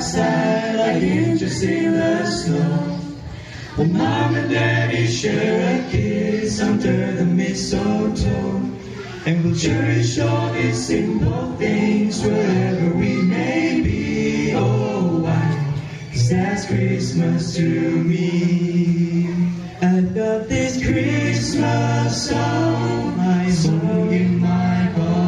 outside, like interest in the snow. Well, Mom and Daddy share a kiss under the mistletoe, and we'll cherish all these simple things wherever we may be. Oh, why? 'Cause that's Christmas to me. I've got this Christmas song, my song in my heart.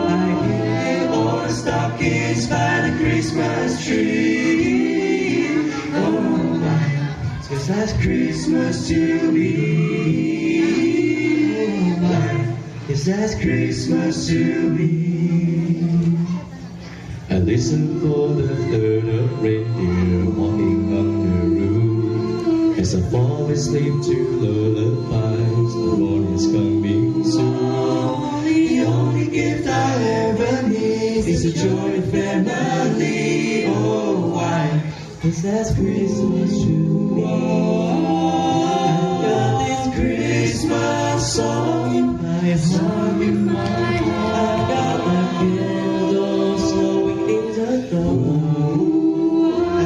I hear all the stockings by the Christmas tree. Oh, why? 'Cause that's Christmas to me. Oh, why? 'Cause that's Christmas to me. I listen for the third of reindeer walking up the roof, as I fall asleep to lullabies. The morning's coming soon. The only gift I ever need is a joy family. Oh, why? 'Cause that's Christmas to me. I've got this Christmas song in my heart, in my heart. I've got the candles glowing in the dark.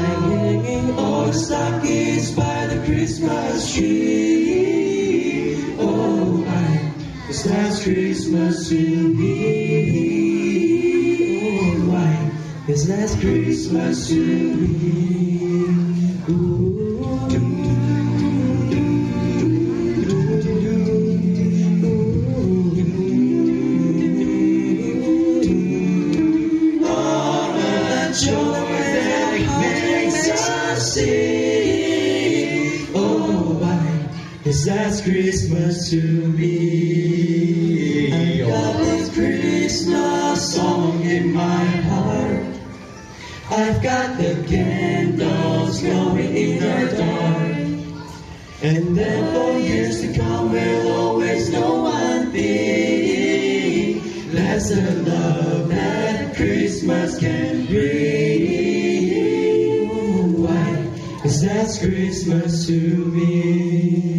I'm hanging all the stockings by the Christmas tree. Oh, why? 'Cause that's Christmas to me. Oh, why? 'Cause that's Christmas to me. All the joy that makes us sing. Oh, why? 'Cause that's Christmas to me. I've got this Christmas song in my heart. I've got the candles glowing in the dark. And then for years to come we'll always know one thing. That's the love that Christmas can bring. Why? 'Cause that's Christmas to me.